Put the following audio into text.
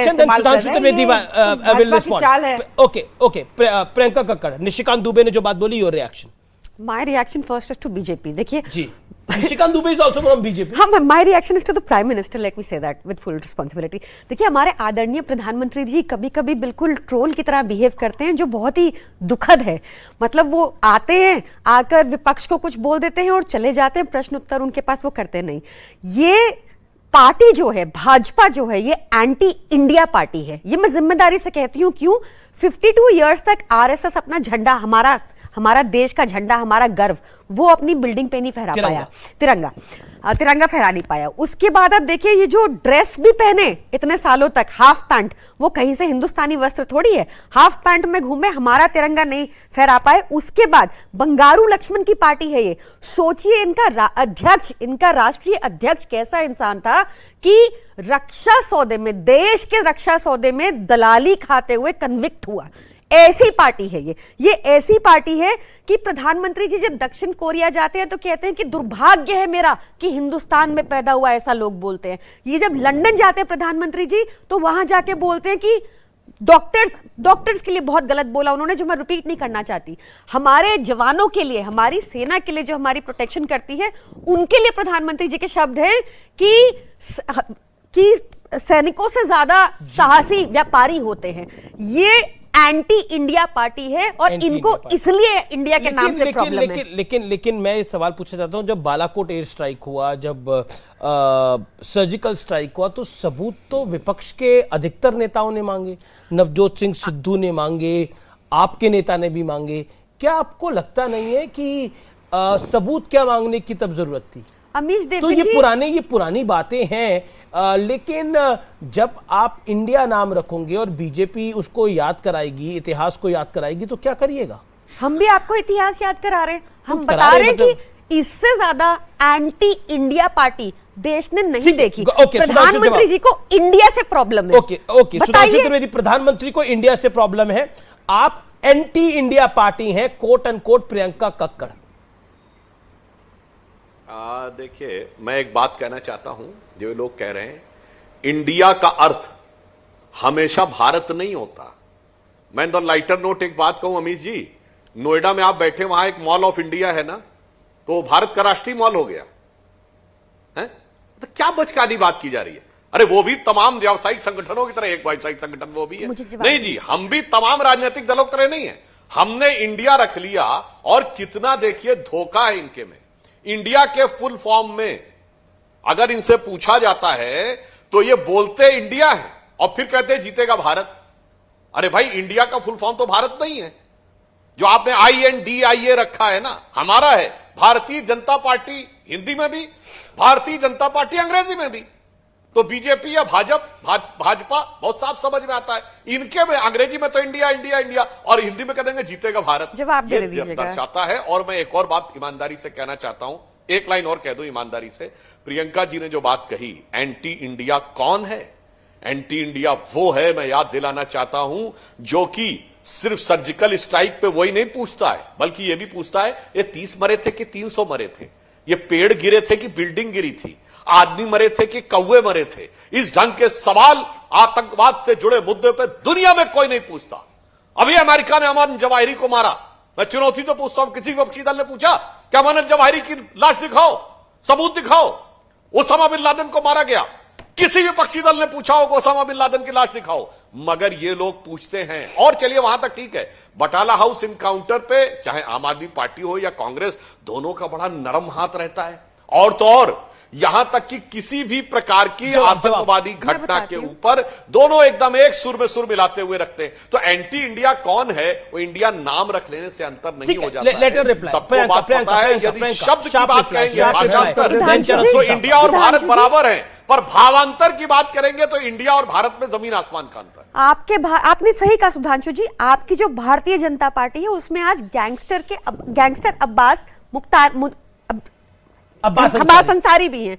इस्तेमाल कर रहे हैं। ओके प्रियंका कक्कड़, निशिकांत दुबे ने जो बात बोली, your reaction? My reaction first is to BJP. देखिए जी, Nishikant Dubey is also from BJP. हाँ, my reaction is to the Prime Minister. Let me say that with full responsibility. देखिए हमारे आदरणीय प्रधानमंत्री जी कभी-कभी बिल्कुल ट्रोल की तरह बिहेव करते हैं, जो बहुत ही दुखद है। मतलब वो आते हैं, आकर विपक्ष को कुछ बोल देते हैं और चले जाते हैं, प्रश्न उत्तर उनके पास वो करते नहीं। ये पार्टी जो है, भाजपा जो है, ये एंटी इंडिया पार्टी है। ये मैं जिम्मेदारी से कहती हूँ। क्यों? 52 ईयर्स तक आरएसएस अपना झंडा, हमारा देश का झंडा, हमारा गर्व, वो अपनी बिल्डिंग पे नहीं फहरा पाया, तिरंगा फहरा नहीं पाया। उसके बाद अब देखिए ये जो ड्रेस भी पहने इतने सालों तक, हाफ पैंट, वो कहीं से हिंदुस्तानी वस्त्र थोड़ी है, हाफ पैंट में घूमे, हमारा तिरंगा नहीं फहरा पाए। उसके बाद बंगारू लक्ष्मण की पार्टी है ये। सोचिए इनका राष्ट्रीय अध्यक्ष कैसा इंसान था कि रक्षा सौदे में, देश के रक्षा सौदे में दलाली खाते हुए कन्विक्ट हुआ। ऐसी पार्टी है ये ऐसी पार्टी है कि प्रधानमंत्री जी जब दक्षिण कोरिया जाते हैं तो कहते हैं कि दुर्भाग्य है मेरा कि हिंदुस्तान में पैदा हुआ, ऐसा लोग बोलते हैं। ये जब लंदन जाते हैं प्रधानमंत्री जी तो वहां जाके बोलते हैं कि डॉक्टर्स के लिए बहुत गलत बोला उन्होंने, जो मैं रिपीट नहीं करना चाहती। हमारे जवानों के लिए, हमारी सेना के लिए, जो हमारी प्रोटेक्शन करती है, उनके लिए प्रधानमंत्री जी के शब्द हैं कि सैनिकों से ज्यादा साहसी व्यापारी होते हैं। ये एंटी इंडिया पार्टी है और इनको इसलिए इंडिया के नाम से प्रॉब्लम है। लेकिन मैं ये सवाल पूछना चाहता हूं, जब बालाकोट एयर स्ट्राइक हुआ, जब सर्जिकल स्ट्राइक हुआ, तो सबूत तो विपक्ष के अधिकतर नेताओं ने मांगे, नवजोत सिंह सिद्धू ने मांगे, आपके नेता ने भी मांगे। क्या आपको लगता नहीं है कि सबूत क्या मांगने की तब जरूरत थी? अमीश देव तो ये पुरानी बातें हैं, लेकिन जब आप इंडिया नाम रखोगे और बीजेपी उसको याद कराएगी, इतिहास को याद कराएगी, तो क्या करिएगा? हम भी आपको इतिहास याद करा रहे हैं। हम बता रहे हैं कि इससे ज्यादा एंटी इंडिया पार्टी देश ने नहीं देखी। प्रधानमंत्री जी को इंडिया से प्रॉब्लम है। ओके सुधांशु त्रिवेदी, प्रधानमंत्री को इंडिया से प्रॉब्लम है, आप एंटी इंडिया पार्टी हैं, कोट अनकोट प्रियंका कक्कड़। देखिए, मैं एक बात कहना चाहता हूं। जो लोग कह रहे हैं इंडिया का अर्थ हमेशा भारत नहीं होता। मैं तो लाइटर नोट एक बात कहूं अमीश जी, नोएडा में आप बैठे, वहां एक मॉल ऑफ इंडिया है ना, तो भारत का राष्ट्रीय मॉल हो गया है? तो क्या बचकानी बात की जा रही है? अरे वो भी तमाम व्यावसायिक संगठनों की तरह एक व्यावसायिक संगठन वो भी है। नहीं जी, हम भी तमाम राजनीतिक दलों की तरह नहीं है। हमने इंडिया रख लिया और कितना देखिए धोखा है इनके में। इंडिया के फुल फॉर्म में अगर इनसे पूछा जाता है तो ये बोलते इंडिया है और फिर कहते हैं जीतेगा भारत। अरे भाई, इंडिया का फुल फॉर्म तो भारत नहीं है। जो आपने INDIA रखा है ना, हमारा है भारतीय जनता पार्टी हिंदी में भी, भारतीय जनता पार्टी अंग्रेजी में भी। तो बीजेपी या भाजपा बहुत साफ समझ में आता है। इनके में अंग्रेजी में तो इंडिया इंडिया इंडिया और हिंदी में कह देंगे जीतेगा भारत। जवाब दे दीजिएगा। दर्शाता है। और मैं एक और बात ईमानदारी से कहना चाहता हूं, एक लाइन और कह दूं ईमानदारी से। प्रियंका जी ने जो बात कही, एंटी इंडिया कौन है? एंटी इंडिया वो है, मैं याद दिलाना चाहता हूं, जो कि सिर्फ सर्जिकल स्ट्राइक पे वही नहीं पूछता है, बल्कि ये भी पूछता है ये 30 मरे थे कि 300 मरे थे, ये पेड़ गिरे थे कि बिल्डिंग गिरी थी, आदमी मरे थे कि कौवे मरे थे। इस ढंग के सवाल आतंकवाद से जुड़े मुद्दे पे दुनिया में कोई नहीं पूछता। अभी अमेरिका ने अमन जवाहिरी को मारा। मैं चुनौती तो पूछता हूं, किसी विपक्षी दल ने पूछा क्या अमन जवाहिरी की लाश दिखाओ, सबूत दिखाओ। ओसामा बिन लादेन को मारा गया, किसी विपक्षी दल ने पूछा होगा ओसामा बिन लादेन की लाश दिखाओ, मगर ये लोग पूछते हैं। और चलिए वहां तक ठीक है, बटाला हाउस इनकाउंटर पे चाहे आम आदमी पार्टी हो या कांग्रेस, दोनों का बड़ा नरम हाथ रहता है। और तो और यहां तक कि किसी भी प्रकार की आतंकवादी घटना के ऊपर दोनों एकदम एक सुर में सुर मिलाते हुए रखते हैं। तो एंटी इंडिया कौन है? वो इंडिया नाम रख लेने से अंतर नहीं हो जाता है। सबको बात पता है, यदि शब्द की बात कहेंगे भाषांतर, तो इंडिया और भारत बराबर हैं, पर भावांतर की बात करेंगे तो इंडिया और भारत में जमीन आसमान का अंतर। आपने सही कहा सुधांशु जी। आपकी जो भारतीय जनता पार्टी है उसमें आज गैंगस्टर अब्बास अंसारी भी हैं।